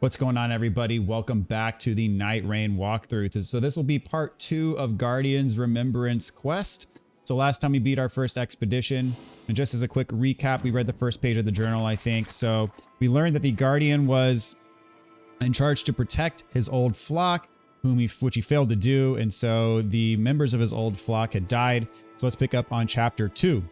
What's going on, everybody? Welcome back to the Nightreign walkthrough. So this will be part 2 of Guardian's Remembrance quest. So last time we beat our first expedition, and just as a quick recap, we read the first page of the journal, I think. So we learned that the Guardian was in charge to protect his old flock, which he failed to do, and so the members of his old flock had died. So let's pick up on chapter 2.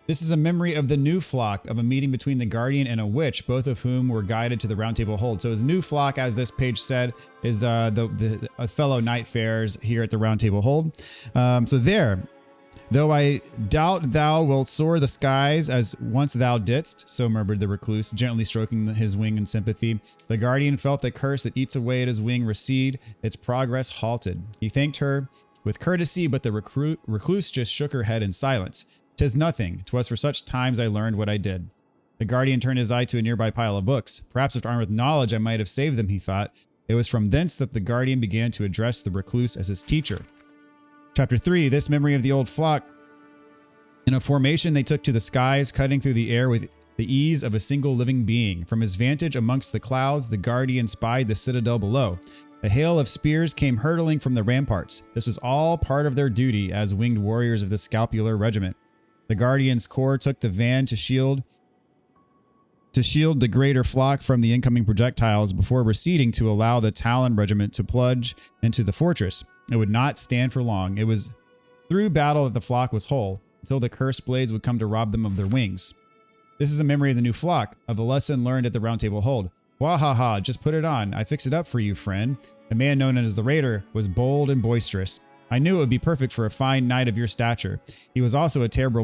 This is a memory of the new flock, of a meeting between the Guardian and a witch, both of whom were guided to the Round Table Hold. So his new flock, as this page said, is the fellow Nightfarers here at the Round Table Hold. So there, though I doubt thou wilt soar the skies as once thou didst, so murmured the recluse, gently stroking his wing in sympathy. The Guardian felt the curse that eats away at his wing recede, its progress halted. He thanked her with courtesy, but the recluse just shook her head in silence. "'Tis nothing. 'Twas for such times I learned what I did." The Guardian turned his eye to a nearby pile of books. Perhaps if armed with knowledge I might have saved them, he thought. It was from thence that the Guardian began to address the recluse as his teacher. Chapter 3, this memory of the old flock. In a formation they took to the skies, cutting through the air with the ease of a single living being. From his vantage amongst the clouds, the Guardian spied the citadel below. A hail of spears came hurtling from the ramparts. This was all part of their duty as winged warriors of the Scapular Regiment. The Guardian's corps took the van to shield the greater flock from the incoming projectiles before receding to allow the Talon Regiment to plunge into the fortress. It would not stand for long. It was through battle that the flock was whole, until the cursed blades would come to rob them of their wings. This is a memory of the new flock, of a lesson learned at the Round Table Hold. Wahaha, just put it on. I fix it up for you, friend. The man known as the Raider was bold and boisterous. I knew it would be perfect for a fine knight of your stature. He was also a terrible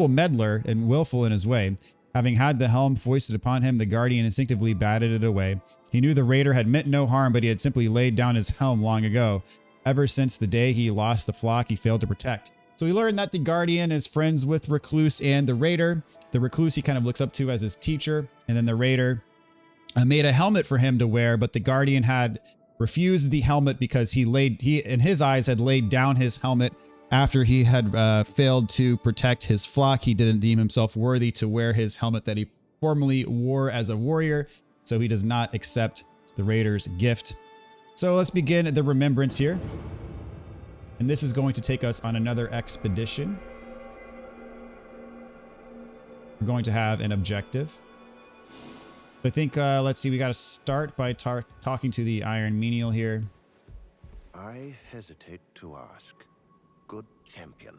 meddler and willful in his way. Having had the helm foisted upon him, the Guardian instinctively batted it away. He knew the Raider had meant no harm, but he had simply laid down his helm long ago. Ever since the day he lost the flock he failed to protect. So we learned that the Guardian is friends with Recluse and the Raider. The Recluse he kind of looks up to as his teacher, and then the Raider made a helmet for him to wear, but the Guardian had refused the helmet because he in his eyes had laid down his helmet after he had failed to protect his flock. He didn't deem himself worthy to wear his helmet that he formerly wore as a warrior, so he does not accept the Raider's gift. So let's begin the Remembrance here. And this is going to take us on another expedition. We're going to have an objective. I think, let's see, we got to start by talking to the Iron Menial here. I hesitate to ask, good champion,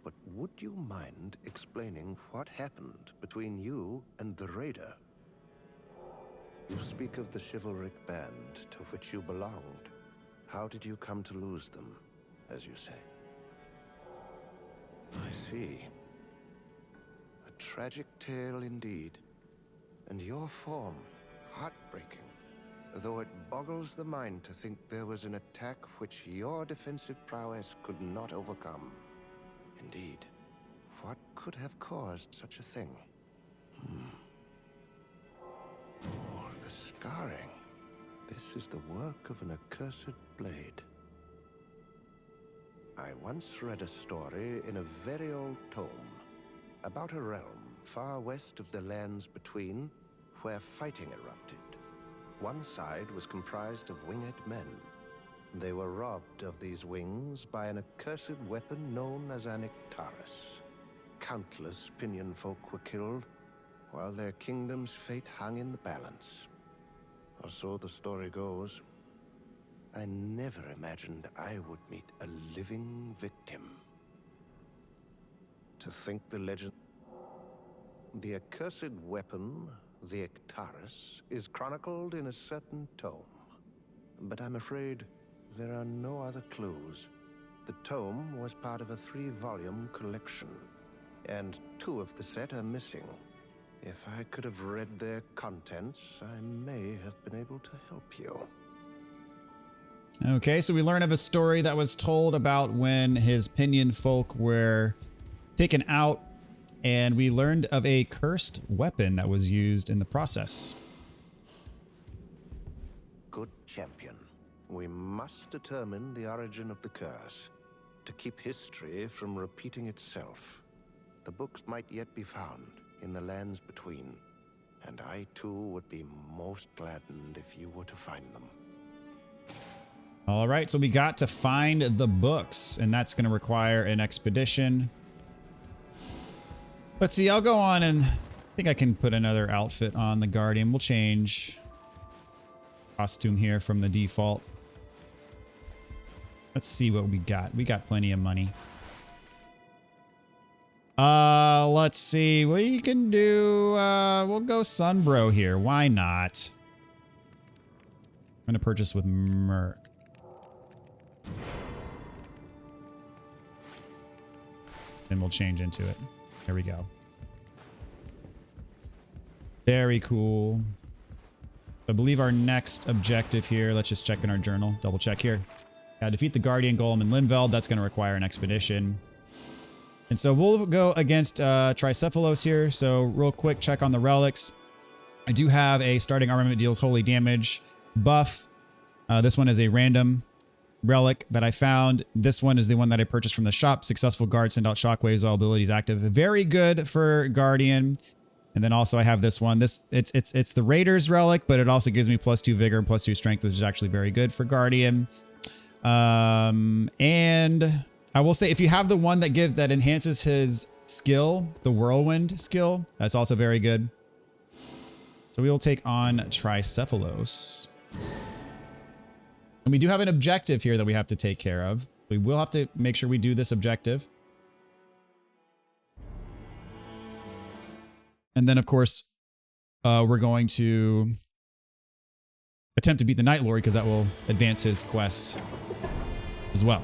but would you mind explaining what happened between you and the Raider? You speak of the chivalric band to which you belonged. How did you come to lose them, as you say? I see. A tragic tale indeed. And your form, heartbreaking, though it boggles the mind to think there was an attack which your defensive prowess could not overcome. Indeed, what could have caused such a thing? Oh, the scarring. This is the work of an accursed blade. I once read a story in a very old tome about a realm far west of the lands between, where fighting erupted. One side was comprised of winged men. They were robbed of these wings by an accursed weapon known as an Ictarus. Countless Pinion folk were killed, while their kingdom's fate hung in the balance. Or so the story goes. I never imagined I would meet a living victim. To think the legend... The accursed weapon, the Ictarus, is chronicled in a certain tome. But I'm afraid there are no other clues. The tome was part of a 3-volume collection, and 2 of the set are missing. If I could have read their contents, I may have been able to help you. Okay, so we learn of a story that was told about when his Pinion folk were taken out, and we learned of a cursed weapon that was used in the process. Good champion. We must determine the origin of the curse, to keep history from repeating itself. The books might yet be found in the lands between. and I too would be most gladdened if you were to find them. All right, so we got to find the books, and that's going to require an expedition. Let's see, I'll go on and I think I can put another outfit on the Guardian. We'll change costume here from the default. Let's see what we got. We got plenty of money. Let's see. We can do, we'll go Sunbro here. Why not? I'm going to purchase with Merc. And we'll change into it. There we go. Very cool. I believe our next objective here, let's just check in our journal. Double check here. Defeat the Guardian Golem in Limveld. That's going to require an expedition. And so we'll go against Tricephalos here. So real quick check on the relics. I do have a starting armament deals holy damage buff. This one is a random relic that I found. This one is the one that I purchased from the shop. Successful guard send out shockwaves while ability is active. Very good for Guardian. And then also I have this one. It's the Raiders relic, but it also gives me +2 vigor and +2 strength, which is actually very good for Guardian. And I will say if you have the one that enhances his skill, the whirlwind skill, that's also very good. So we will take on Tricephalos. And we do have an objective here that we have to take care of. We will have to make sure we do this objective. And then, of course, we're going to attempt to beat the Night Lord because that will advance his quest as well.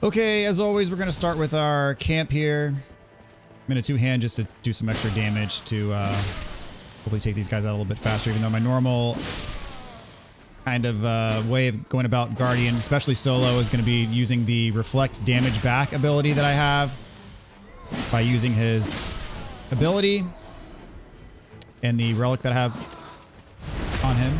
Okay, as always, we're going to start with our camp here. I'm going to two-hand just to do some extra damage to hopefully take these guys out a little bit faster, even though my normal kind of way of going about Guardian, especially solo, is going to be using the reflect damage back ability that I have by using his ability and the relic that I have on him.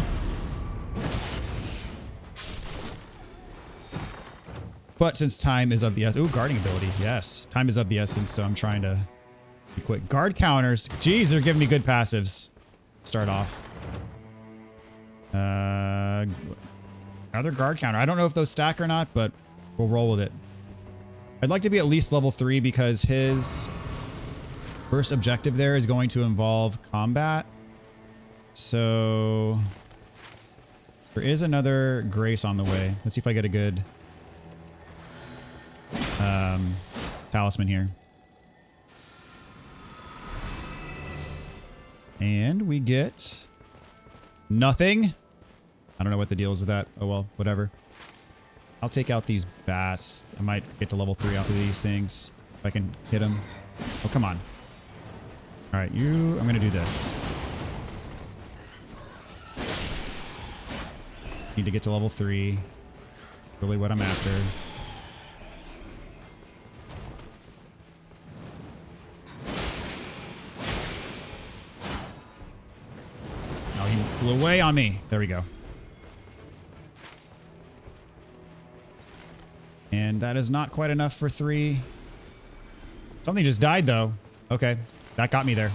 But since time is of the essence, ooh, guarding ability, yes. Time is of the essence, so I'm trying to be quick. Guard counters, geez, they're giving me good passives. Start off. Another guard counter. I don't know if those stack or not, but we'll roll with it. I'd like to be at least level 3 because his first objective there is going to involve combat. So there is another grace on the way. Let's see if I get a good talisman here. And we get nothing. I don't know what the deal is with that. Oh well, whatever. I'll take out these bats. I might get to level 3 off of these things if I can hit them. Oh, come on. All right, I'm going to do this. Need to get to level 3. Really what I'm after. Oh, he flew away on me. There we go. And that is not quite enough for 3. Something just died, though. Okay, that got me there.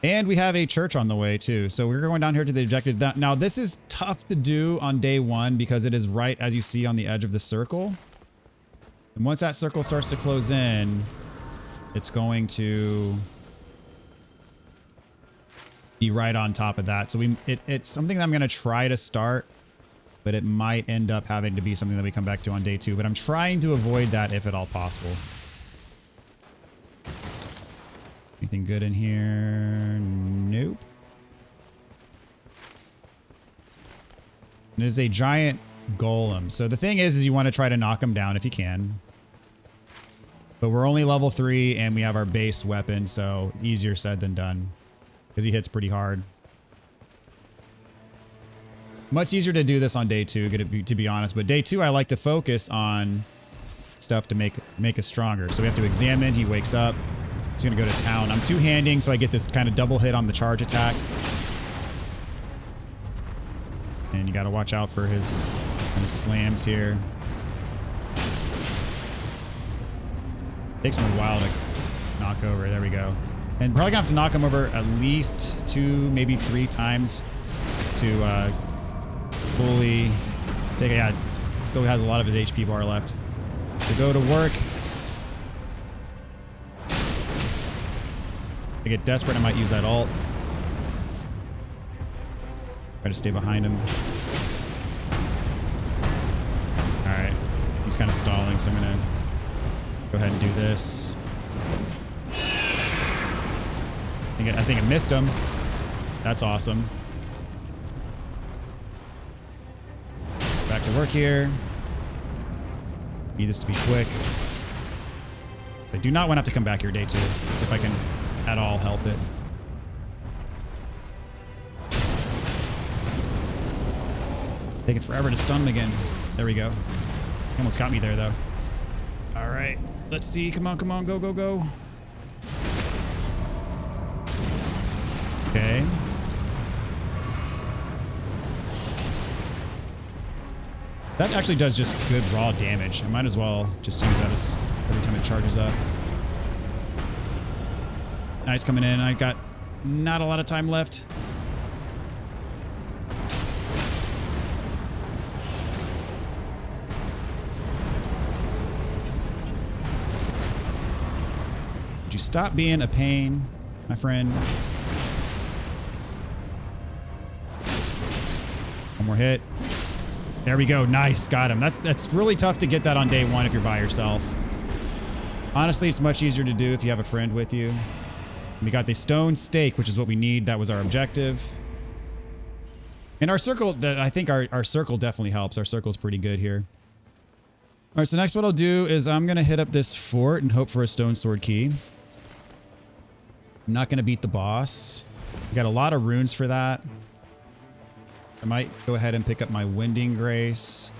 And we have a church on the way, too. So we're going down here to the objective. Now, this is tough to do on day 1 because it is right, as you see, on the edge of the circle. And once that circle starts to close in, it's going to be right on top of that. So it's something that I'm going to try to start, but it might end up having to be something that we come back to on day 2. But I'm trying to avoid that if at all possible. Anything good in here? Nope. And it is a giant golem. So the thing is you want to try to knock him down if you can. But we're only level 3 and we have our base weapon, so easier said than done. Because he hits pretty hard. Much easier to do this on day 2, to be honest. But day 2, I like to focus on stuff to make us stronger. So we have to examine. He wakes up. He's going to go to town. I'm two-handing, so I get this kind of double hit on the charge attack. And you got to watch out for his Kind of slams here. Takes him a while to knock over. There we go. And probably gonna have to knock him over at least 2, maybe 3 times to fully take it. Yeah, still has a lot of his HP bar left to go to work. If I get desperate, I might use that ult. Try to stay behind him. Alright. He's kind of stalling, so I'm gonna go ahead and do this. I think I missed him. That's awesome. Back to work here. Need this to be quick. So I do not want to have to come back here day 2 if I can at all help it. Taking forever to stun him again. There we go. He almost got me there though. All right, let's see. Come on, come on, go, go, go. Okay. That actually does just good raw damage. I might as well just use that as every time it charges up. Nice coming in. I got not a lot of time left. Would you stop being a pain, my friend? One more hit. There we go. Nice. Got him. That's really tough to get that on day 1 if you're by yourself. Honestly, it's much easier to do if you have a friend with you. We got the stone stake, which is what we need. That was our objective. And our circle, I think our circle definitely helps. Our circle's pretty good here. All right, so next what I'll do is I'm going to hit up this fort and hope for a stone sword key. I'm not going to beat the boss. We got a lot of runes for that. I might go ahead and pick up my Winding Grace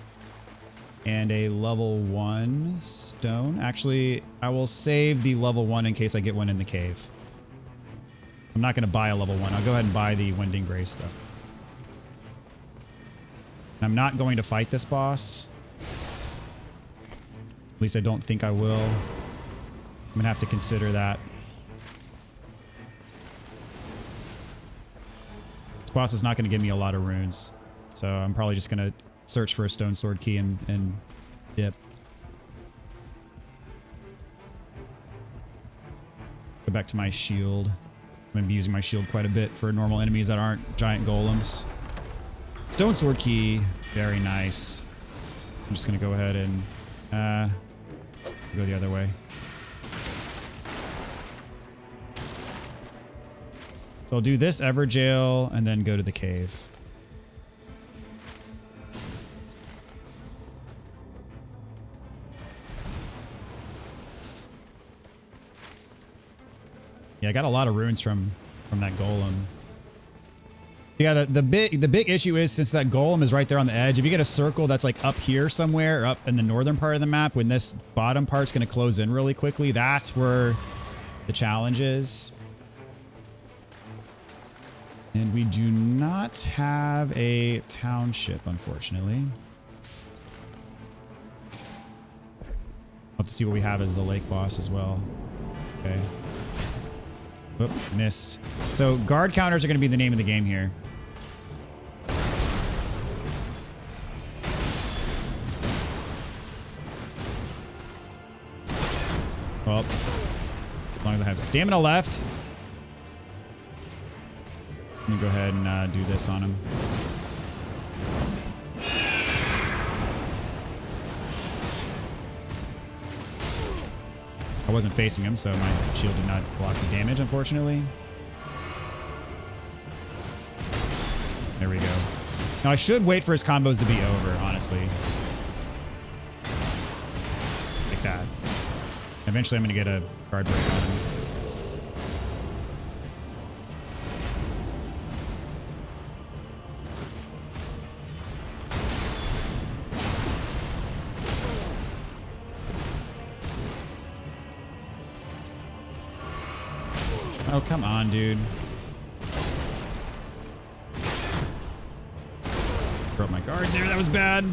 and a level 1 stone. Actually, I will save the level 1 in case I get one in the cave. I'm not going to buy a level 1. I'll go ahead and buy the Winding Grace, though. And I'm not going to fight this boss. At least I don't think I will. I'm going to have to consider that. This boss is not going to give me a lot of runes. So I'm probably just going to search for a stone sword key and dip. Go back to my shield. I'm going to be using my shield quite a bit for normal enemies that aren't giant golems. Stone sword key. Very nice. I'm just going to go ahead and go the other way. So I'll do this Everjail and then go to the cave. Yeah, I got a lot of runes from that golem. Yeah, the big issue is since that golem is right there on the edge, if you get a circle that's like up here somewhere, or up in the northern part of the map, when this bottom part's going to close in really quickly, that's where the challenge is. And we do not have a township, unfortunately. I'll have to see what we have as the lake boss as well. Okay. Oop, missed. So guard counters are going to be the name of the game here. Well, as long as I have stamina left. Let me go ahead and do this on him. I wasn't facing him, so my shield did not block the damage, unfortunately. There we go. Now I should wait for his combos to be over, honestly. Like that. Eventually I'm going to get a guard break on him. Oh, come on, dude. Broke my guard there. That was bad.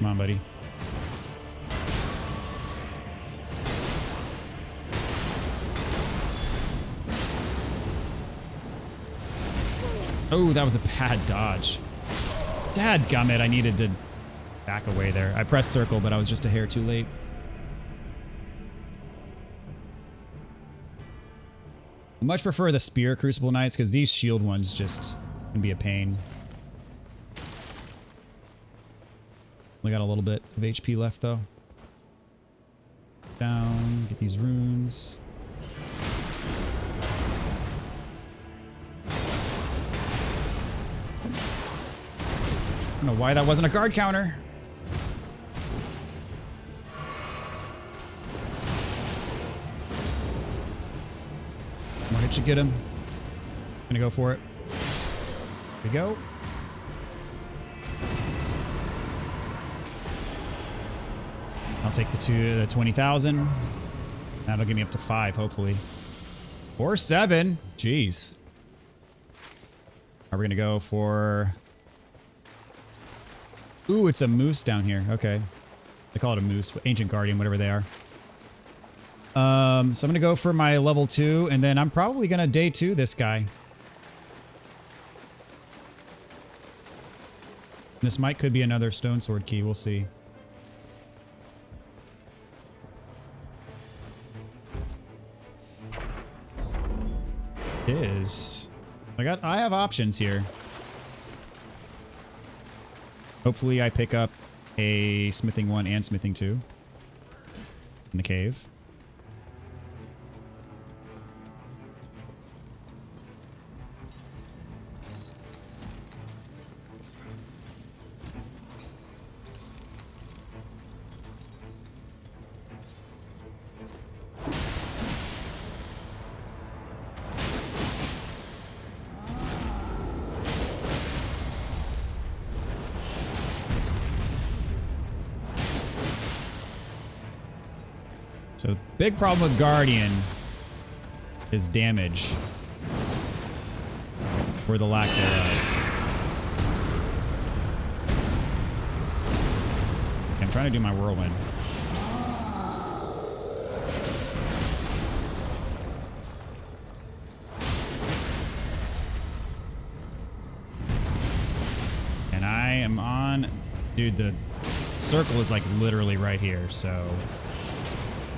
Come on, buddy. Oh, that was a bad dodge. Dadgummit, I needed to back away there. I pressed circle, but I was just a hair too late. I much prefer the Spear Crucible Knights because these shield ones just can be a pain. Only got a little bit of HP left though. Down, get these runes. I don't know why that wasn't a guard counter. More hit should get him. Gonna go for it. Here we go. I'll take the 20,000. That'll get me up to 5, hopefully. Or 7. Jeez. Are we gonna go for... Ooh, it's a moose down here. Okay. They call it a moose. Ancient Guardian, whatever they are. So I'm going to go for my level 2, and then I'm probably going to day 2 this guy. This could be another stone sword key. We'll see. It is. I have options here. Hopefully I pick up a smithing 1 and smithing 2 in the cave. So the big problem with Guardian is damage. Or the lack thereof. I'm trying to do my whirlwind. And I am on... Dude, the circle is like literally right here, so...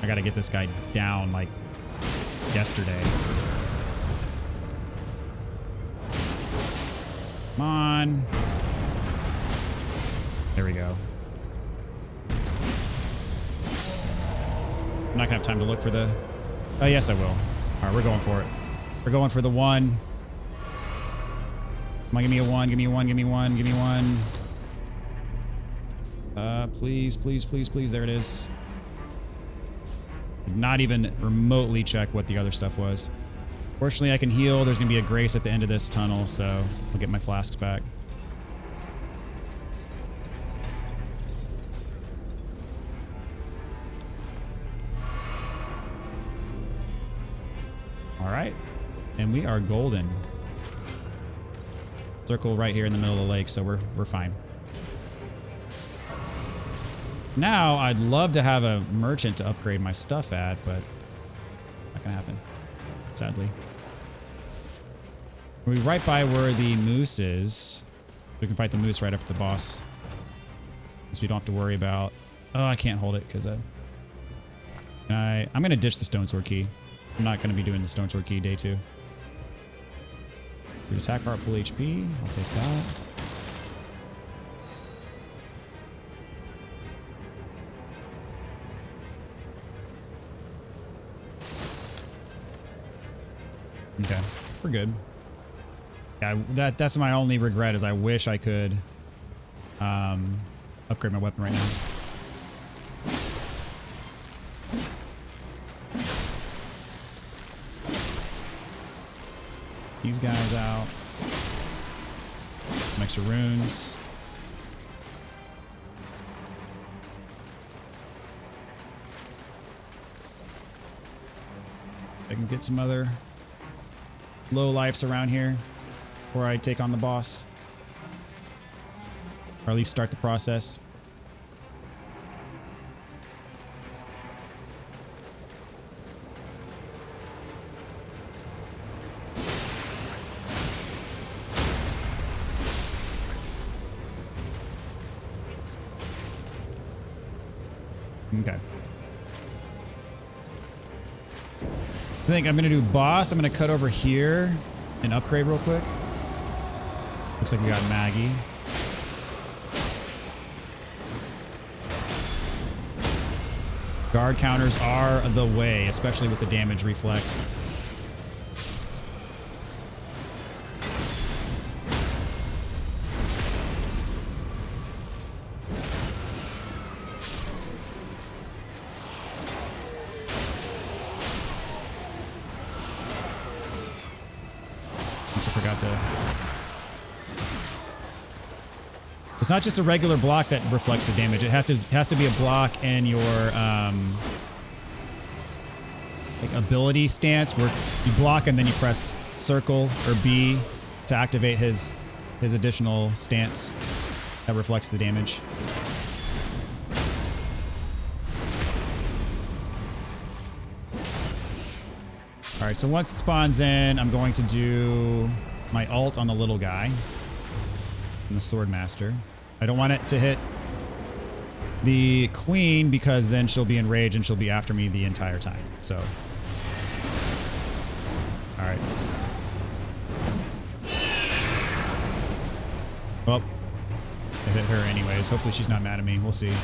I gotta get this guy down like yesterday. Come on. There we go. I'm not gonna have time to look for the... Oh, yes, I will. All right, we're going for it. We're going for the 1. Come on, give me a 1, give me a 1, give me 1, give me 1. Please, please, please, please. There it is. Not even remotely check what the other stuff was. Fortunately, I can heal. There's going to be a grace at the end of this tunnel, so I'll get my flasks back. All right. And we are golden. Circle right here in the middle of the lake, so we're fine. Now, I'd love to have a merchant to upgrade my stuff at, but not gonna happen, sadly. We're right by where the moose is. We can fight the moose right after the boss. So we don't have to worry about... Oh, I can't hold it because I'm gonna ditch the stone sword key. I'm not gonna be doing the stone sword key day 2. Your attack part full HP. I'll take that. Okay, we're good. Yeah, that's my only regret is I wish I could upgrade my weapon right now. These guys out. Some extra runes. I can get some other low lifes around here before I take on the boss. Or at least start the process. Okay. I think I'm going to do boss. I'm going to cut over here and upgrade real quick. Looks like we got Maggie. Guard counters are the way, especially with the damage reflect. Oops, I forgot to... It's not just a regular block that reflects the damage. It has to be a block in your like ability stance where you block and then you press circle or B to activate his additional stance that reflects the damage. All right, so once it spawns in, I'm going to do my ult on the little guy and the sword master. I don't want it to hit the queen because then she'll be enraged and she'll be after me the entire time. So, all right. Well, I hit her anyways. Hopefully she's not mad at me. We'll see. He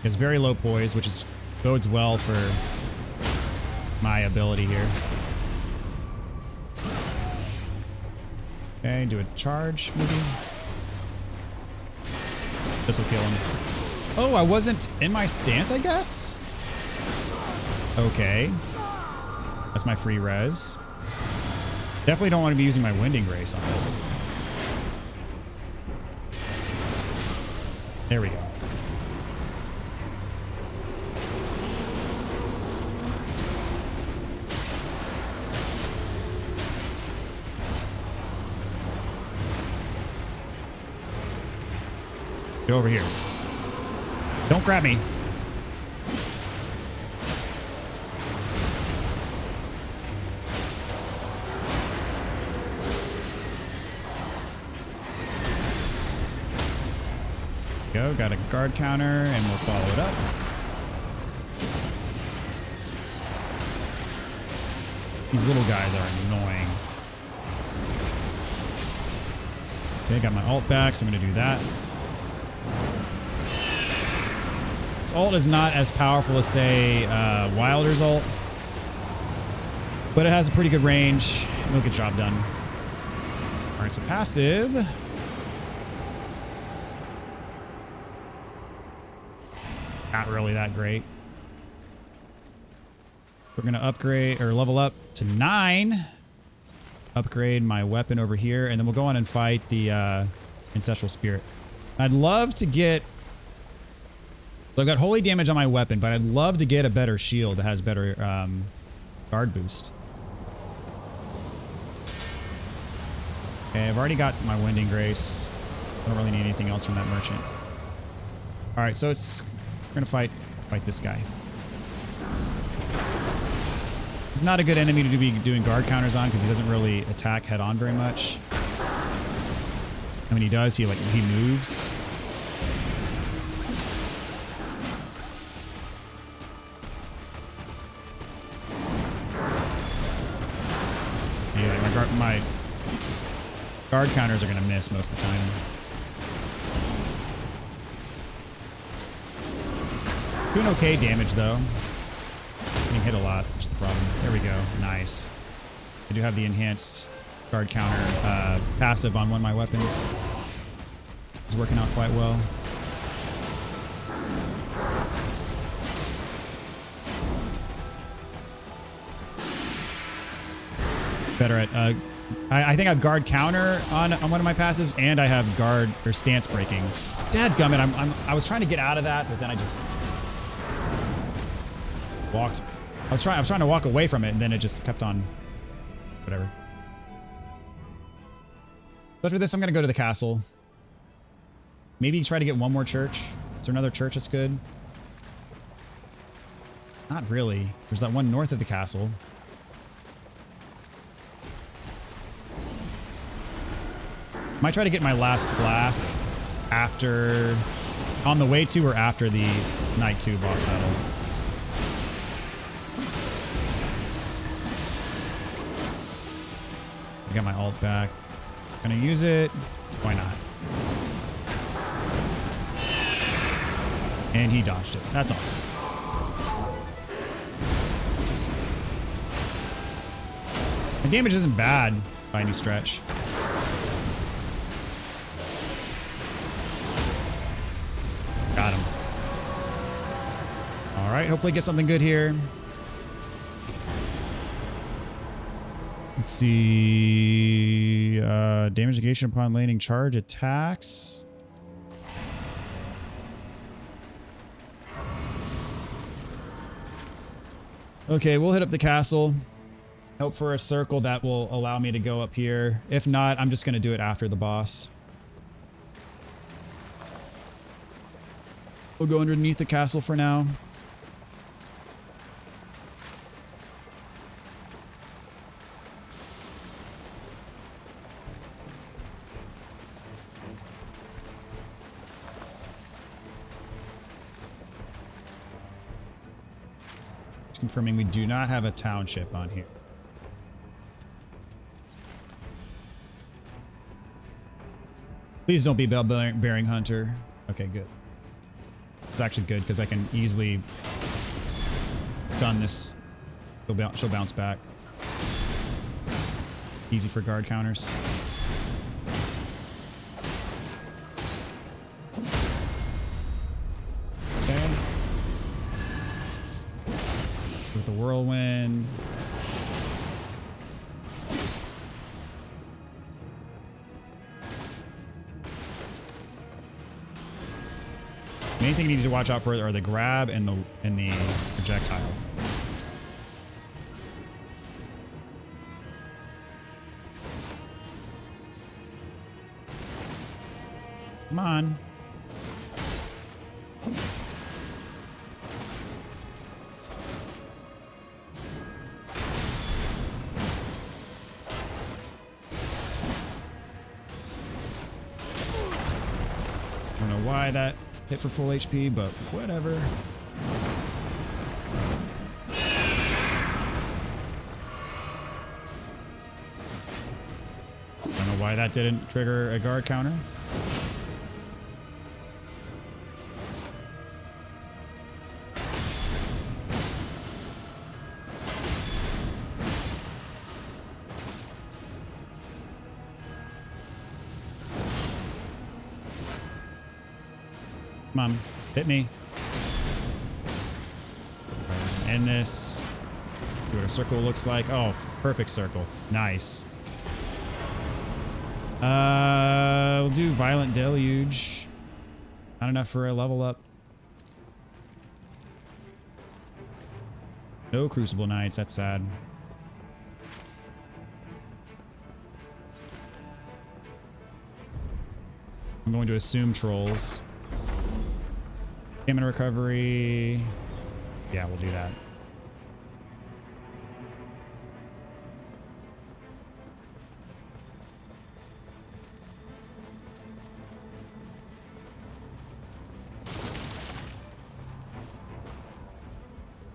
has very low poise, which bodes well for my ability here. Okay, do a charge, maybe. This will kill him. Oh, I wasn't in my stance, I guess? Okay. That's my free res. Definitely don't want to be using my Winding Grace on this. There we go. Get over here. Don't grab me. Go, got a guard counter, and we'll follow it up. These little guys are annoying. Okay, got my ult back, so I'm gonna do that. Its ult is not as powerful as, say, Wilder's ult, but it has a pretty good range. It'll get the job done. All right, so passive. Not really that great. We're going to upgrade or level up to 9. Upgrade my weapon over here, and then we'll go on and fight the Ancestral Spirit. I'd love to get... So I've got holy damage on my weapon, but I'd love to get a better shield that has better guard boost. Okay, I've already got my Winding Grace. I don't really need anything else from that merchant. All right, so we're gonna fight this guy. He's not a good enemy to be doing guard counters on because he doesn't really attack head on very much. And when he does, he moves. So yeah, my guard counters are gonna miss most of the time. Doing okay damage though. Getting hit a lot, which is the problem. There we go. Nice. I do have the enhanced guard counter passive on one of my weapons. It's working out quite well. Better at I think I have guard counter on one of my passives, and I have guard or stance breaking. Dadgummit, I was trying to get out of that, but then I just walked. I was trying to walk away from it, and then it just kept on. Whatever. But for this, I'm gonna go to the castle. Maybe try to get one more church. Is there another church that's good? Not really. There's that one north of the castle. Might try to get my last flask after On the way to or after the Night 2 boss battle? I got my ult back. Gonna use it. Why not? And he dodged it. That's awesome. The damage isn't bad by any stretch. Got him. All right, hopefully get something good here. Let's see. Damage negation upon landing charge attacks. Okay, we'll hit up the castle. Hope for a circle that will allow me to go up here. If not, I'm just going to do it after the boss. We'll go underneath the castle for now. Just confirming we do not have a township on here. Please don't be bell-bearing hunter. Okay, good. It's actually good because I can easily stun this. She'll bounce back. Easy for guard counters. Okay. With the whirlwind. Main thing you need to watch out for are the grab and the projectile. Come on. I don't know why that hit for full HP, but whatever. I don't know why that didn't trigger a guard counter. Come on, hit me. End this. See what a circle looks like. Oh, perfect circle. Nice. We'll do Violent Deluge. Not enough for a level up. No Crucible Knights. That's sad. I'm going to assume trolls. Stamina recovery. Yeah, we'll do that.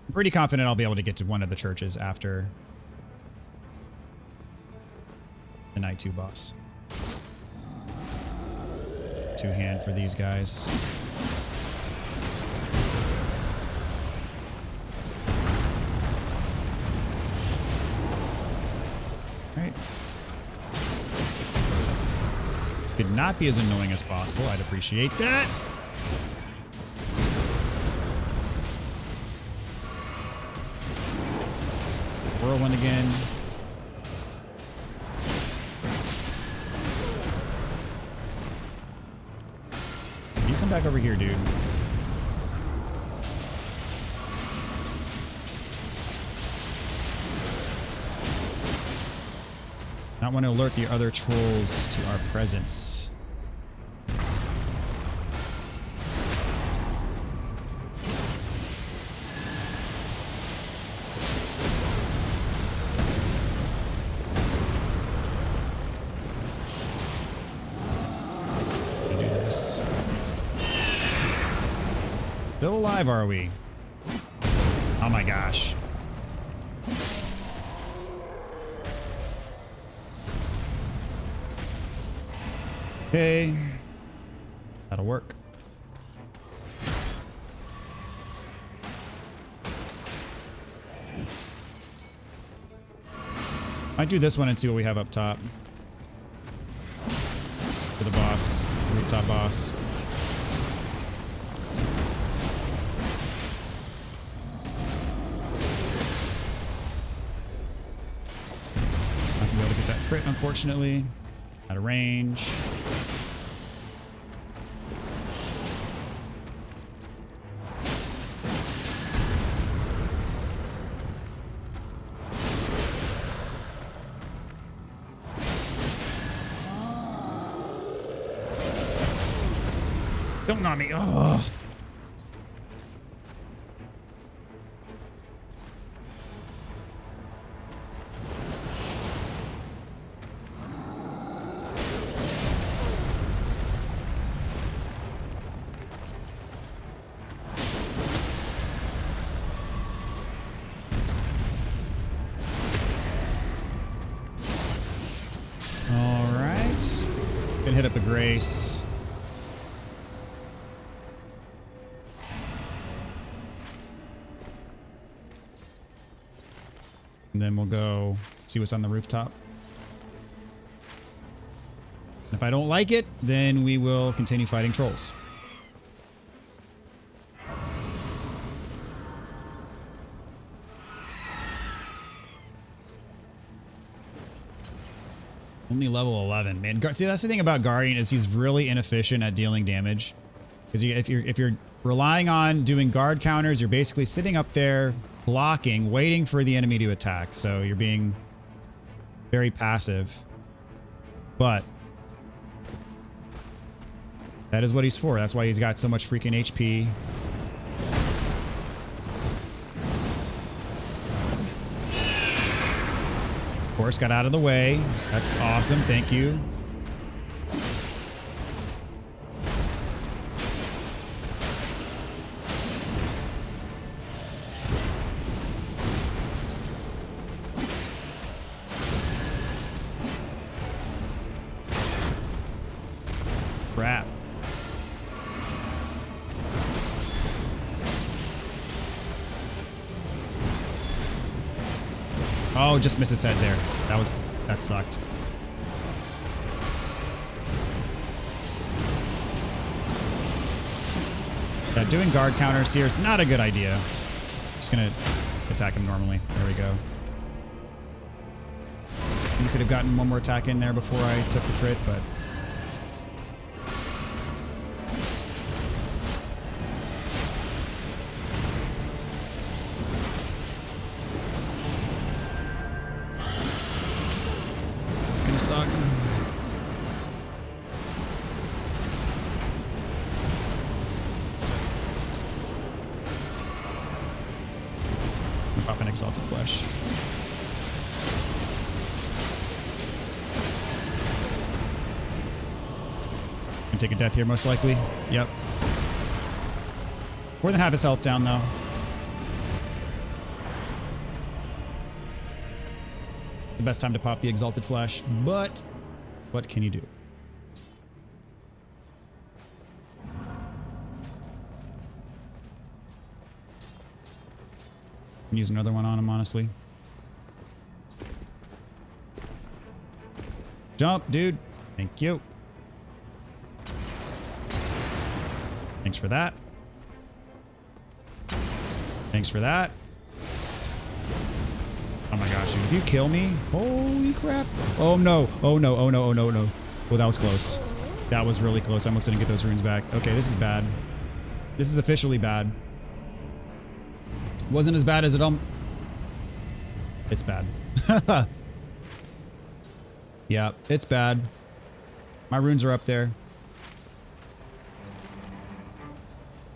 I'm pretty confident I'll be able to get to one of the churches after the Night 2 boss. Two-hand for these guys. Right. Could not be as annoying as possible. I'd appreciate that. Whirlwind again. You come back over here, dude. Not want to alert the other trolls to our presence. Do this. Still alive, are we? Oh my gosh. Okay. That'll work. Might do this one and see what we have up top. For the boss. Rooftop boss. Not gonna be able to get that crit, unfortunately. Out of range. Don't knock me. Oh. All right. Gonna hit up a Grace. And then we'll go see what's on the rooftop. If I don't like it, then we will continue fighting trolls. Only level 11, man. See, that's the thing about Guardian is he's really inefficient at dealing damage. Because if you're relying on doing guard counters, you're basically sitting up there blocking, waiting for the enemy to attack. So you're being very passive. But that is what he's for. That's why he's got so much freaking HP. Of course, got out of the way. That's awesome. Thank you. Crap. Oh, just missed his head there. That sucked. Yeah, doing guard counters here is not a good idea. Just gonna attack him normally. There we go. We could have gotten one more attack in there before I took the crit, but it's gonna suck. Pop an Exalted Flesh. Gonna take a death here, most likely. Yep. More than half his health down, though. The best time to pop the Exalted Flash, but what can you do? Can use another one on him, honestly. Jump, dude. Thank you. Thanks for that. Thanks for that. Oh my gosh, dude. If you kill me, holy crap. Oh no. Oh no. Oh no. Oh no. No. Oh, that was close. That was really close. I almost didn't get those runes back. Okay, this is bad. This is officially bad. Wasn't as bad as it It's bad. Yeah, it's bad. My runes are up there.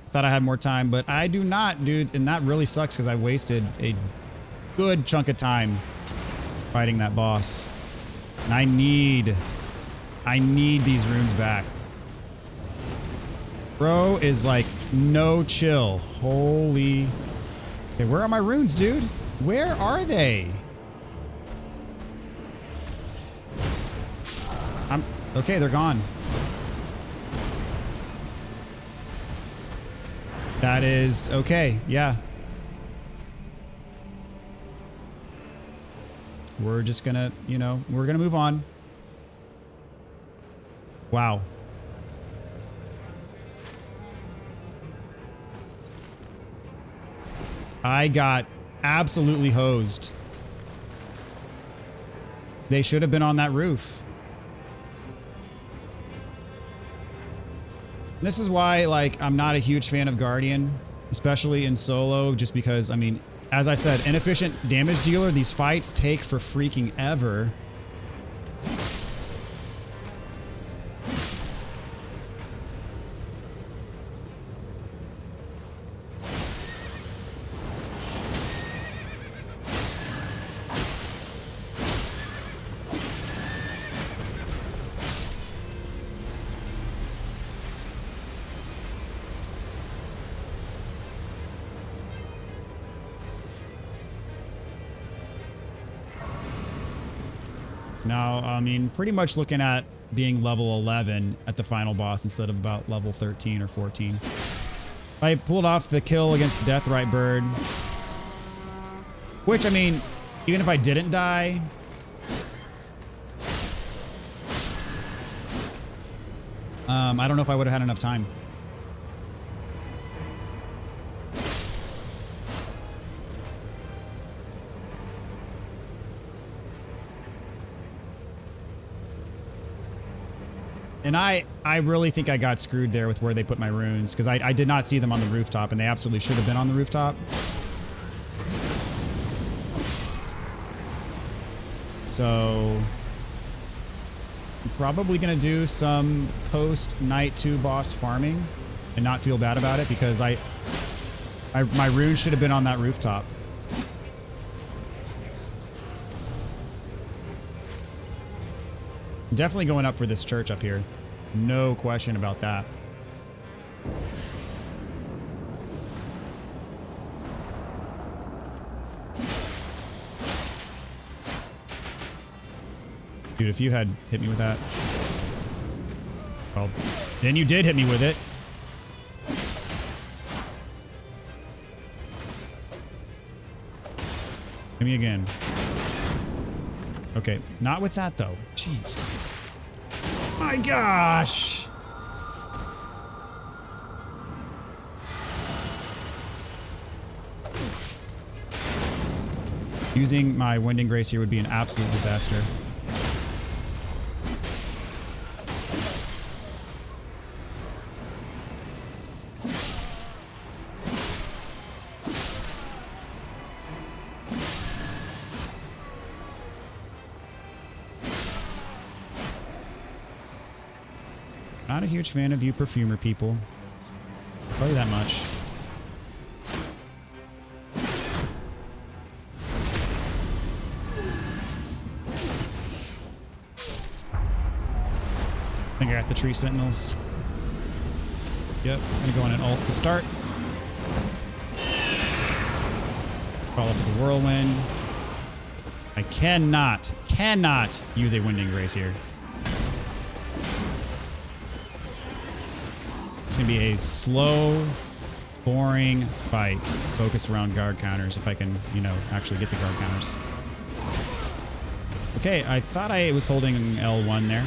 Thought I had more time, but I do not, dude. And that really sucks because I wasted a good chunk of time fighting that boss. And I need these runes back. Bro is like no chill. Holy. Okay, where are my runes, dude? Where are they? Okay, they're gone. That is okay. Yeah. We're just gonna, you know, we're gonna move on. Wow. I got absolutely hosed. They should have been on that roof. This is why, like, I'm not a huge fan of Guardian, especially in solo, just because, I mean, as I said, inefficient damage dealer, these fights take for freaking ever. Now, I mean, pretty much looking at being level 11 at the final boss instead of about level 13 or 14. I pulled off the kill against Deathrite Bird. Which, I mean, even if I didn't die... I don't know if I would have had enough time. And I really think I got screwed there with where they put my runes, because I did not see them on the rooftop, and they absolutely should have been on the rooftop. So I'm probably going to do some post-Night 2 boss farming and not feel bad about it, because my runes should have been on that rooftop. Definitely going up for this church up here. No question about that. Dude, if you had hit me with that. Well, then you did hit me with it. Hit me again. Okay, not with that though. Jeez. My gosh. Using my Winding Grace here would be an absolute disaster. Not a huge fan of you perfumer people. Tell you that much. I think I got the tree sentinels. Yep, I'm gonna go on an ult to start. Follow up with the whirlwind. I cannot use a Winding Grace here. It's going to be a slow, boring fight focused around guard counters if I can, you know, actually get the guard counters. Okay, I thought I was holding L1 there.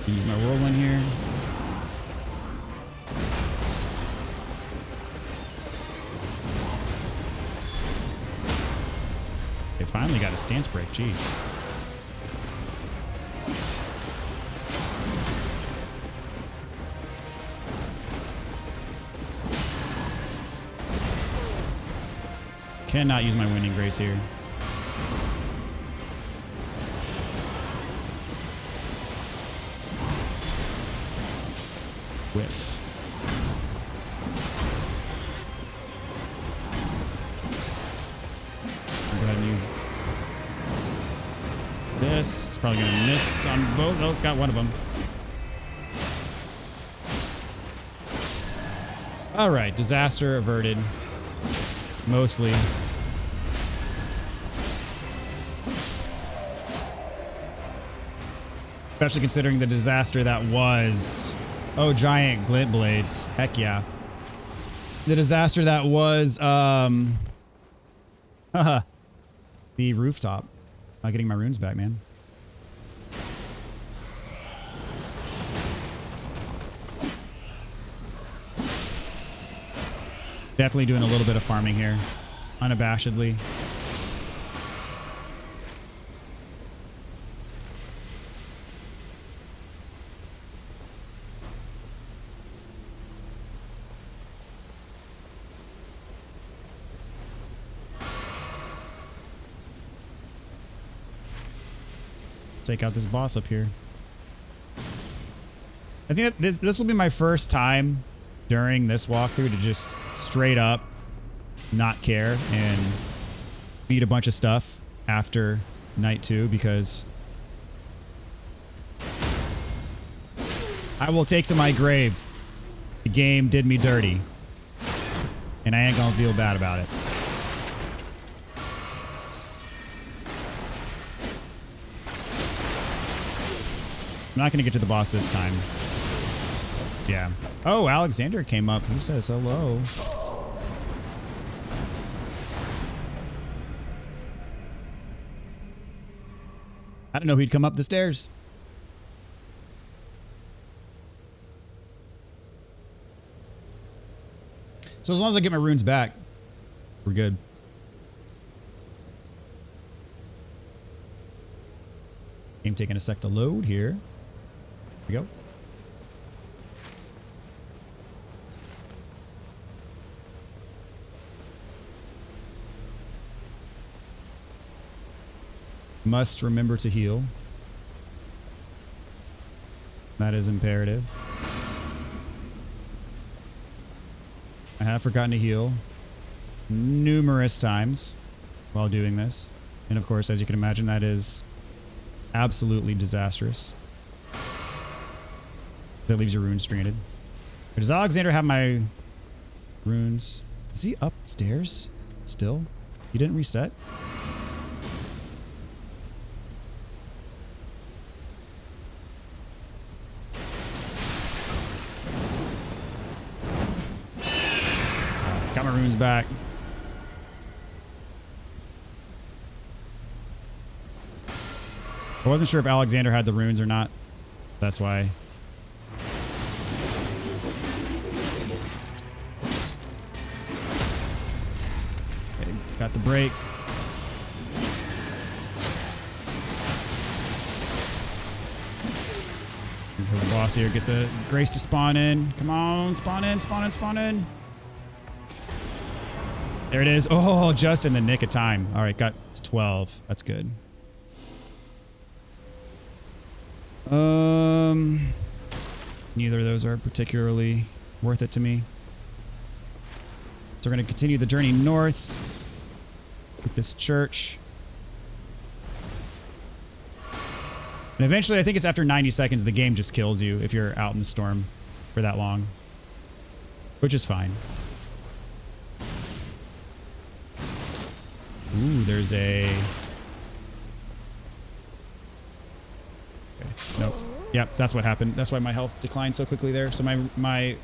Use my whirlwind here. They finally got a stance break, jeez. Cannot use my Winning Grace here. Whiff. I'll go ahead and use this. It's probably gonna miss on both. Oh, got one of them. All right, disaster averted. Mostly. Especially considering the disaster that was. Oh, giant glint blades. Heck yeah. The disaster that was the rooftop. Not getting my runes back, man. Definitely doing a little bit of farming here, unabashedly. Take out this boss up here. I think that this will be my first time during this walkthrough to just straight up not care and beat a bunch of stuff after night 2, because I will take to my grave the game did me dirty and I ain't gonna feel bad about it. I'm not gonna get to the boss this time. Yeah. Oh, Alexander came up. He says hello. I didn't know he'd come up the stairs. So as long as I get my runes back, we're good. Game taking a sec to load here. Here we go. Must remember to heal. That is imperative. I have forgotten to heal numerous times while doing this. And of course, as you can imagine, that is absolutely disastrous. That leaves your runes stranded. Does Alexander have my runes? Is he upstairs still? He didn't reset? Got my runes back. I wasn't sure if Alexander had the runes or not. That's why. Okay, got the break. For the boss here, get the grace to spawn in. Come on, spawn in, spawn in, spawn in. There it is. Oh, just in the nick of time. All right, got to 12. That's good. Neither of those are particularly worth it to me. So we're going to continue the journey north with this church. And eventually, I think it's after 90 seconds, the game just kills you if you're out in the storm for that long, which is fine. Ooh, there's a... Okay, nope. Yep, that's what happened. That's why my health declined so quickly there. So my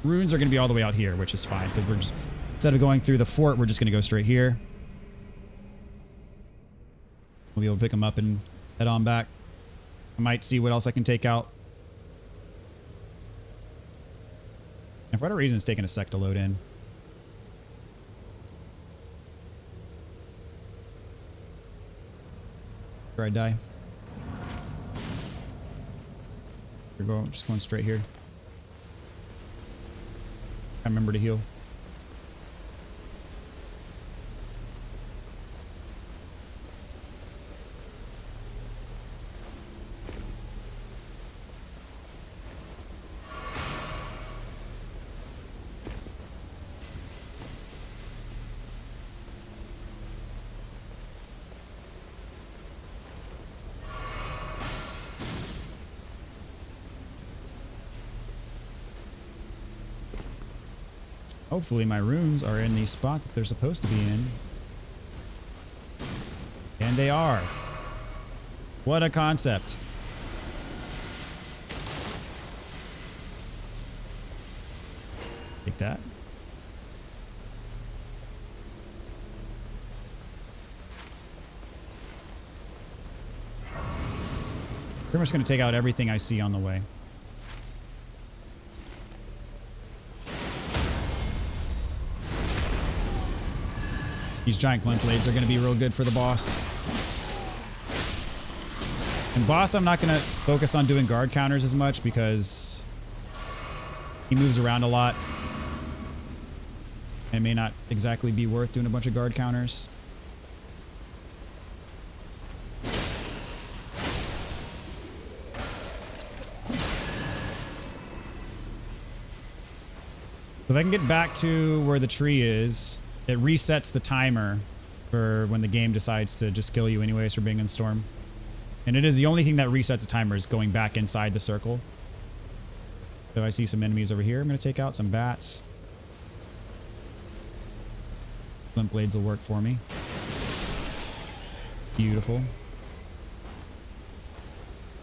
runes are going to be all the way out here, which is fine, because we're just, instead of going through the fort, we're just going to go straight here. We'll be able to pick them up and head on back. I might see what else I can take out. And for whatever reason, it's taking a sec to load in. Or I die. I'm just going straight here. I remember to heal. Hopefully my runes are in the spot that they're supposed to be in. And they are. What a concept. Take that. Pretty much going to take out everything I see on the way. These giant glint blades are going to be real good for the boss. And boss, I'm not going to focus on doing guard counters as much because he moves around a lot. It may not exactly be worth doing a bunch of guard counters. If I can get back to where the tree is, it resets the timer for when the game decides to just kill you anyways for being in the storm. And it is the only thing that resets the timer is going back inside the circle. So I see some enemies over here. I'm going to take out some bats. Flint blades will work for me. Beautiful.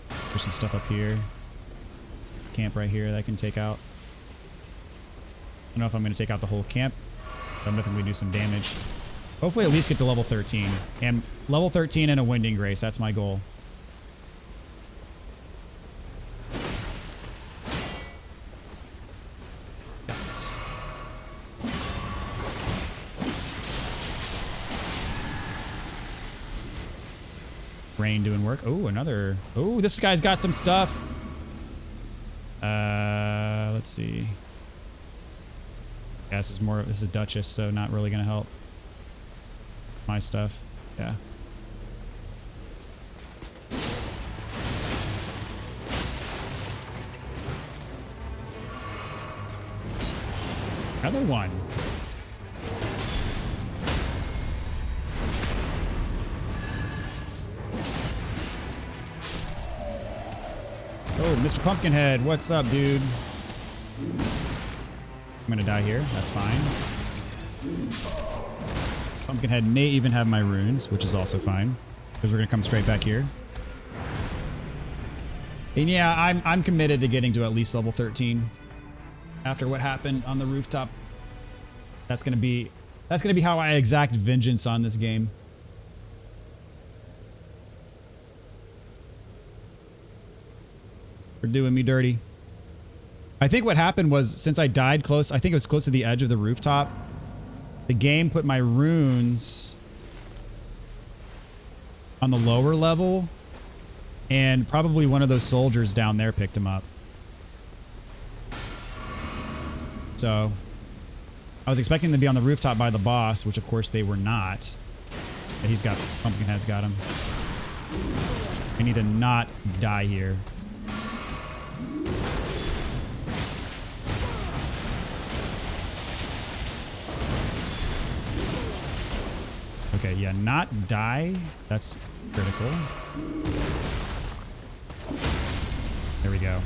There's some stuff up here. Camp right here that I can take out. I don't know if I'm going to take out the whole camp, but I'm definitely going to do some damage. Hopefully at least get to level 13. And level 13 and a Winding Grace, that's my goal. Nice. Rain doing work. Oh, another. Oh, this guy's got some stuff. Let's see. Yeah, this is a Duchess, so not really gonna help. My stuff. Yeah. Another one. Oh, Mr. Pumpkinhead, what's up, dude? I'm gonna die here. That's fine. Pumpkinhead may even have my runes, which is also fine, because we're gonna come straight back here. And yeah, I'm committed to getting to at least level 13. After what happened on the rooftop, that's gonna be how I exact vengeance on this game. For doing me dirty. I think what happened was, since I died close, I think it was close to the edge of the rooftop, the game put my runes on the lower level, and probably one of those soldiers down there picked them up. So, I was expecting them to be on the rooftop by the boss, which of course they were not. But he's got, Pumpkinhead's got him. I need to not die here. Okay, yeah, not die. That's critical. There we go.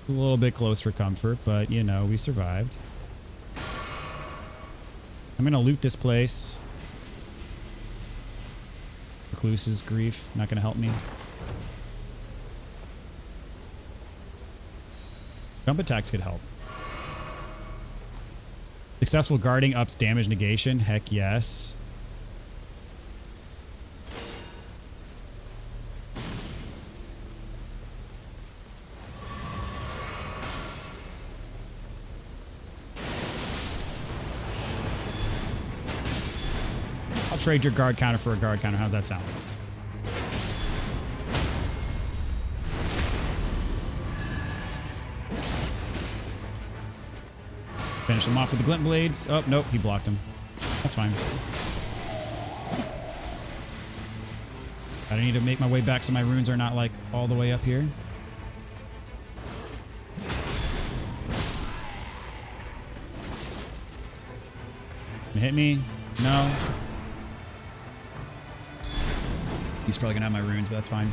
A little bit close for comfort, but you know, we survived. I'm gonna loot this place. Recluse's grief, not gonna help me. Jump attacks could help. Successful guarding ups damage negation. Heck yes. I'll trade your guard counter for a guard counter. How's that sound? Finish him off with the glint blades. Oh, nope, he blocked him. That's fine. I need to make my way back so my runes are not like all the way up here. Hit me? No. He's probably gonna have my runes, but that's fine.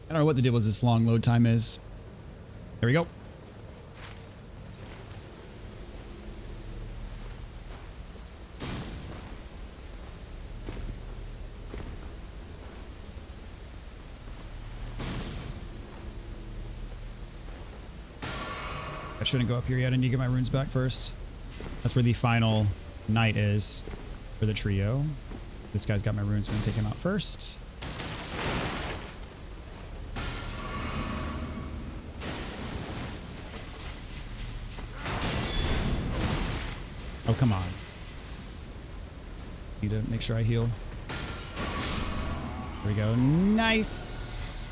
I don't know what the deal with this long load time is. There we go. I shouldn't go up here yet. I need to get my runes back first. That's where the final knight is for the trio. This guy's got my runes. I'm going to take him out first. Oh, come on. Need to make sure I heal. There we go. Nice.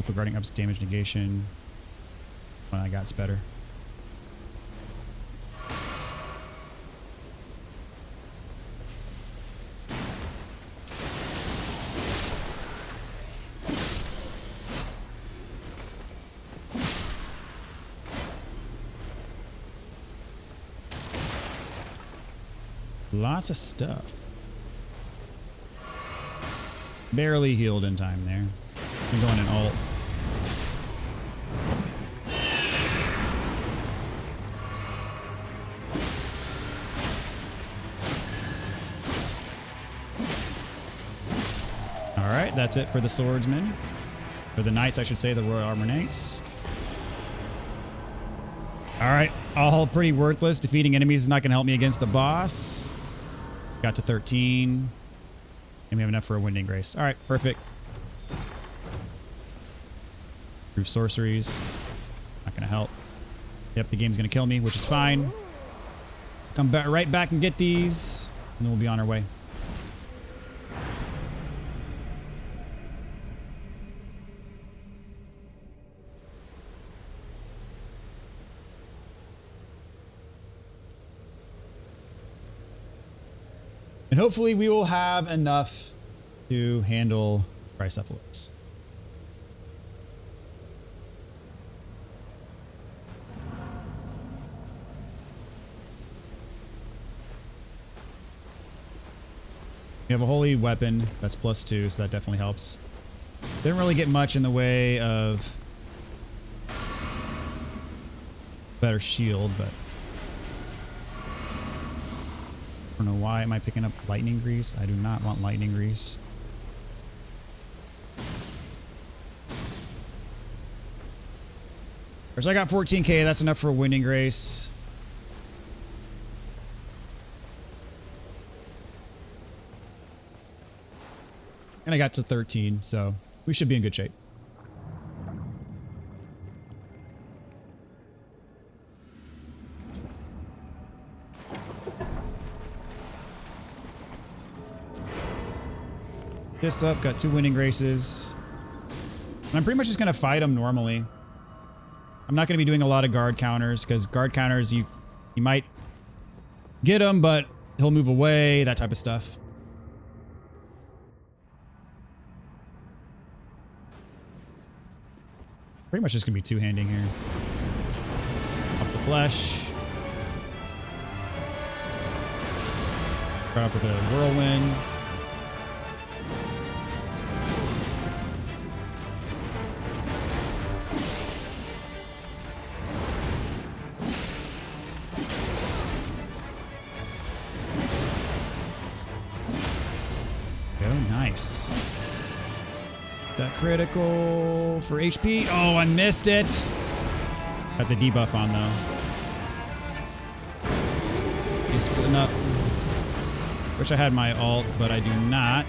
Regarding ups damage negation. When I got's better. Lots of stuff. Barely healed in time there. I'm going in ult. Alright, that's it for the swordsmen. For the knights, I should say, the royal armor knights. Alright, all pretty worthless. Defeating enemies is not going to help me against a boss. Got to 13. And we have enough for a Winding Grace. Alright, perfect. Through sorceries. Not going to help. Yep, the game's going to kill me, which is fine. Come back, right back and get these. And then we'll be on our way. And hopefully we will have enough to handle Tricephalus. We have a holy weapon that's +2, so that definitely helps. Didn't really get much in the way of better shield, but I don't know why am I picking up lightning grease. I do not want lightning grease. So I got 14k. That's enough for a Winding Grace. And I got to 13, so we should be in good shape. This up, got 2 Winding Graces. And I'm pretty much just going to fight him normally. I'm not going to be doing a lot of guard counters, because guard counters, you might get him, but he'll move away, that type of stuff. Pretty much just going to be two-handing here. Up the flesh. Start off with a whirlwind. Nice. That critical for HP. Oh, I missed it. Got the debuff on though. He's splitting up. Wish I had my ult, but I do not.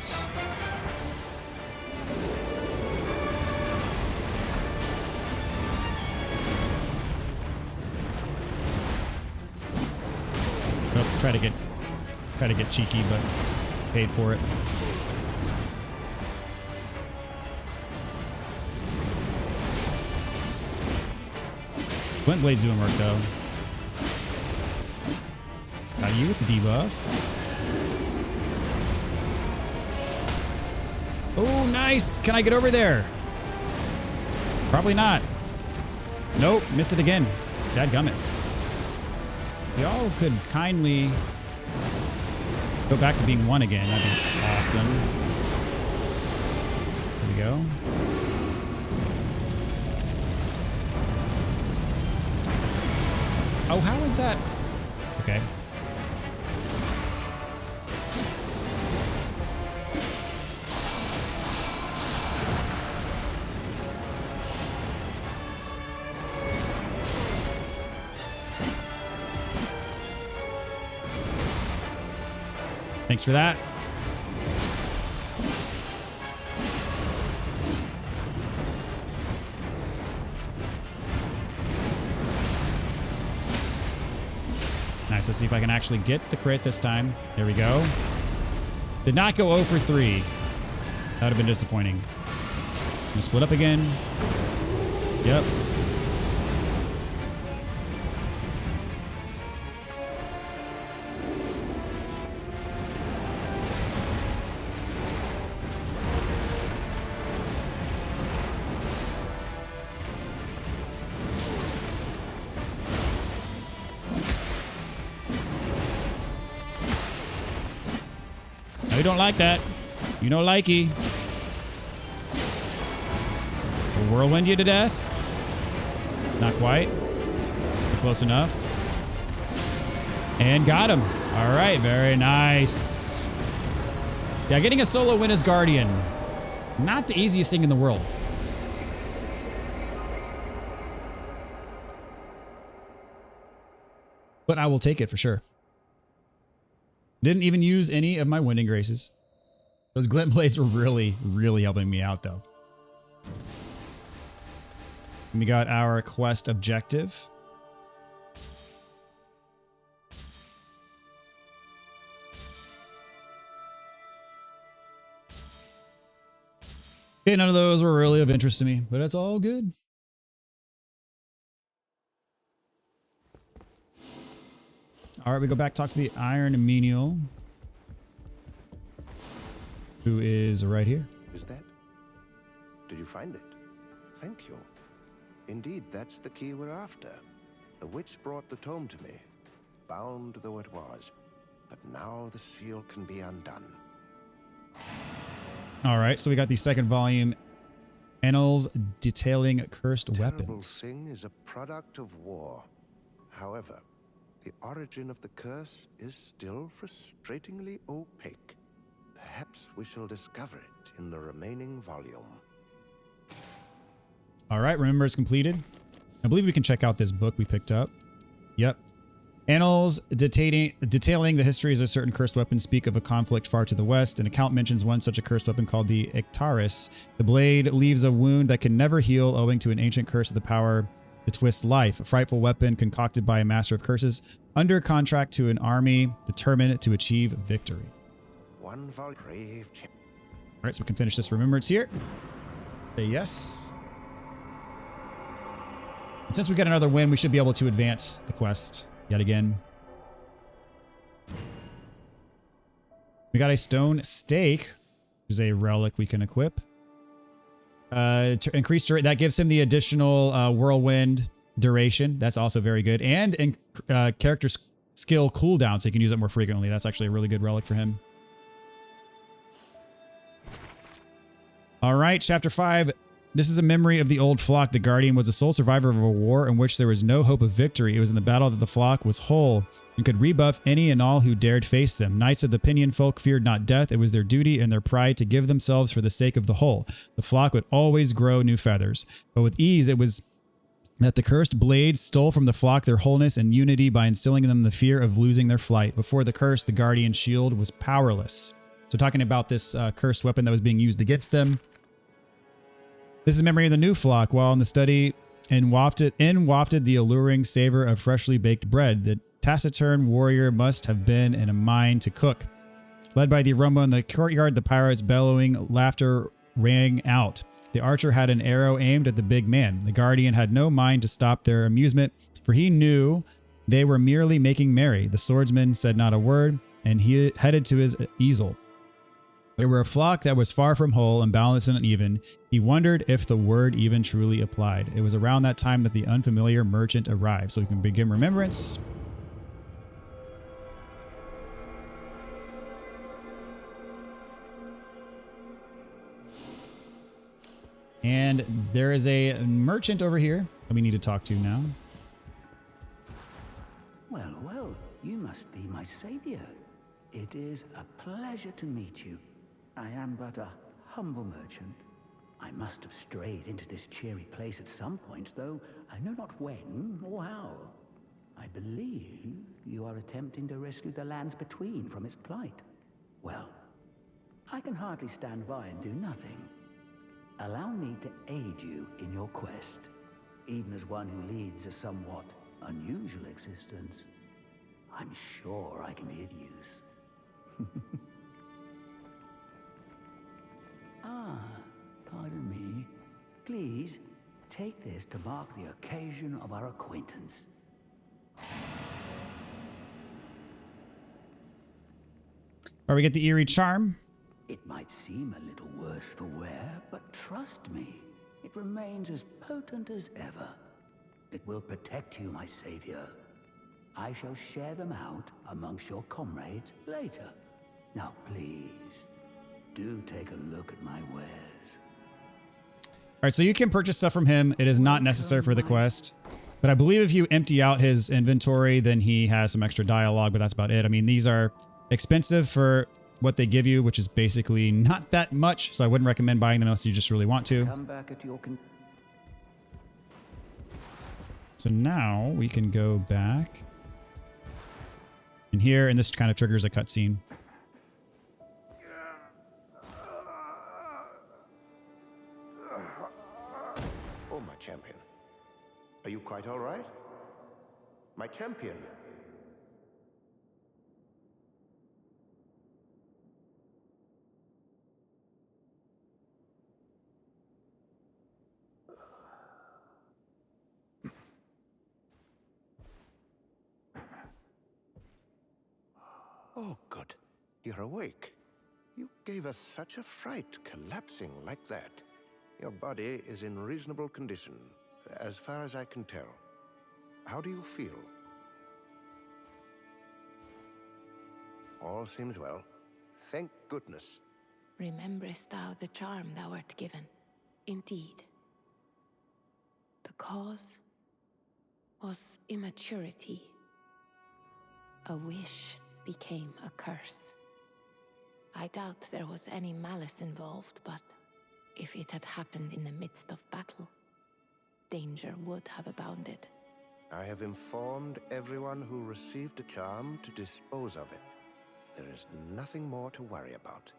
Oh, try to get cheeky, but paid for it. Flint Blade's doing work though. Got you with the debuff. Oh, nice! Can I get over there? Probably not. Nope, miss it again. Dadgummit. Y'all could kindly Go back to being 1 again. That'd be awesome. There we go. Oh, how is that? Okay. Thanks for that. Nice. Let's see if I can actually get the crit this time. There we go. Did not go 0 for 3. That would have been disappointing. I'm gonna split up again. Yep. You don't like that. You don't likey. We'll whirlwind you to death. Not quite. But close enough. And got him. All right, very nice. Yeah, getting a solo win as Guardian. Not the easiest thing in the world. But I will take it for sure. Didn't even use any of my Winding Graces. Those Glint Blades were really, really helping me out, though. We got our quest objective. Okay, none of those were really of interest to me, but that's all good. All right, we go back, talk to the Iron Menial, who is right here. Is that? Did you find it? Thank you. Indeed, that's the key we're after. The witch brought the tome to me, bound though it was. But now the seal can be undone. All right, so we got the second volume, Annals detailing cursed weapons. The thing is a product of war. However, the origin of the curse is still frustratingly opaque. Perhaps we shall discover it in the remaining volume. All right, remember it's completed. I believe we can check out this book we picked up. Yep. Annals detailing the histories of certain cursed weapons speak of a conflict far to the west. An account mentions one such a cursed weapon called the Ictaris. The blade leaves a wound that can never heal owing to an ancient curse of the power to twist life. A frightful weapon concocted by a master of curses under contract to an army determined to achieve victory. All right, so we can finish this Remembrance here. Say yes. And since we got another win, we should be able to advance the quest yet again. We got a stone stake, which is a relic we can equip. To increase that gives him the additional whirlwind duration. That's also very good. And character skill cooldown, so you can use it more frequently. That's actually a really good relic for him. All right, chapter 5. This is a memory of the old flock. The Guardian was the sole survivor of a war in which there was no hope of victory. It was in the battle that the flock was whole and could rebuff any and all who dared face them. Knights of the Pinion folk feared not death. It was their duty and their pride to give themselves for the sake of the whole. The flock would always grow new feathers. But with ease, it was that the cursed blades stole from the flock their wholeness and unity by instilling in them the fear of losing their flight. Before the curse, the Guardian shield was powerless. So talking about this cursed weapon that was being used against them. This is a memory of the new flock while in the study and wafted the alluring savor of freshly baked bread. The taciturn warrior must have been in a mind to cook. Led by the aroma in the courtyard, the pirates' bellowing laughter rang out. The archer had an arrow aimed at the big man. The Guardian had no mind to stop their amusement, for he knew they were merely making merry. The swordsman said not a word, and he headed to his easel. They were a flock that was far from whole, unbalanced and uneven. He wondered if the word even truly applied. It was around that time that the unfamiliar merchant arrived. So we can begin Remembrance. And there is a merchant over here that we need to talk to now. Well, well, you must be my savior. It is a pleasure to meet you. I am but a humble merchant. I must have strayed into this cheery place at some point, though I know not when or how. I believe you are attempting to rescue the lands between from its plight. Well, I can hardly stand by and do nothing. Allow me to aid you in your quest, even as one who leads a somewhat unusual existence. I'm sure I can be of use. Ah, pardon me. Please, take this to mark the occasion of our acquaintance. Or we get the eerie charm. It might seem a little worse for wear, but trust me, it remains as potent as ever. It will protect you, my savior. I shall share them out amongst your comrades later. Now please, do take a look at my wares. All right, so you can purchase stuff from him. It is not necessary for the quest. But I believe if you empty out his inventory, then he has some extra dialogue, but that's about it. I mean, these are expensive for what they give you, which is basically not that much. So I wouldn't recommend buying them unless you just really want to. Come back at your So now we can go back in here, and this kind of triggers a cutscene. Oh, my champion. Are you quite all right? My champion. Oh, good. You're awake. You gave us such a fright collapsing like that. Your body is in reasonable condition, as far as I can tell. How do you feel? All seems well. Thank goodness. Rememberest thou the charm thou art given? Indeed. The cause was immaturity. A wish became a curse. I doubt there was any malice involved, but if it had happened in the midst of battle, danger would have abounded. I have informed everyone who received the charm to dispose of it. There is nothing more to worry about.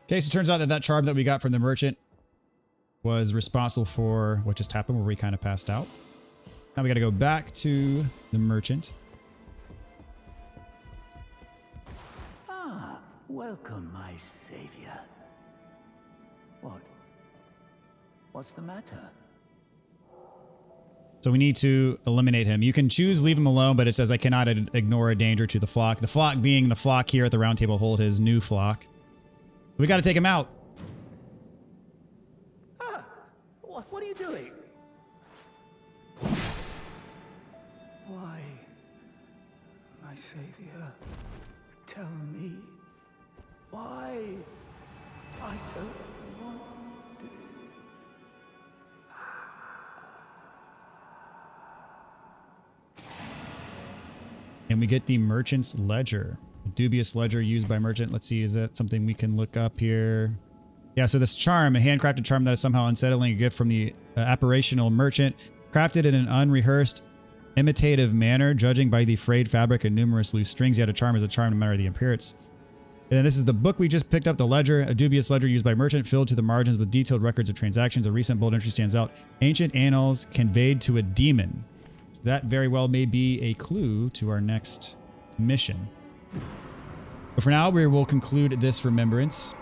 Okay, so it turns out that that charm that we got from the merchant was responsible for what just happened, where we kind of passed out. Now we got to go back to the merchant. Ah, welcome, my savior. What? What's the matter? So we need to eliminate him. You can choose leave him alone, but it says I cannot ignore a danger to the flock. The flock being the flock here at the round table hold, his new flock. We got to take him out. Ah, what are you doing? Why, my savior, tell me why? I don't want to. And we get the merchant's ledger. A dubious ledger used by merchant. Let's see, is that something we can look up here? Yeah, so this charm, a handcrafted charm that is somehow unsettling, a gift from the apparitional merchant, crafted in an unrehearsed, imitative manner, judging by the frayed fabric and numerous loose strings. Yet a charm is a charm no matter the appearance. And then this is the book we just picked up, the ledger, a dubious ledger used by merchant, filled to the margins with detailed records of transactions. A recent bold entry stands out. Ancient annals conveyed to a demon. So that very well may be a clue to our next mission. But for now, we will conclude this remembrance.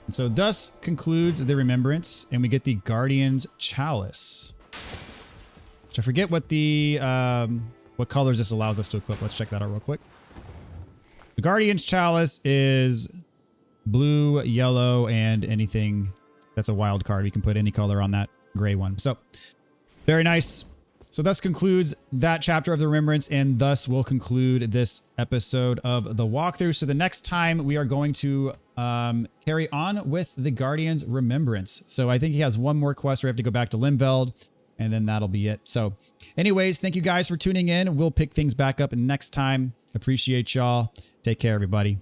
And so thus concludes the remembrance, and we get the Guardian's Chalice. Which I forget what the what colors this allows us to equip. Let's check that out real quick. The Guardian's Chalice is blue, yellow, and anything that's a wild card. We can put any color on that gray one. So very nice. So thus concludes that chapter of the Remembrance, and thus will conclude this episode of the walkthrough. So the next time we are going to carry on with the Guardian's Remembrance. So I think he has one more quest where we have to go back to Limveld, and then that'll be it. So anyways, thank you guys for tuning in. We'll pick things back up next time. Appreciate y'all. Take care, everybody.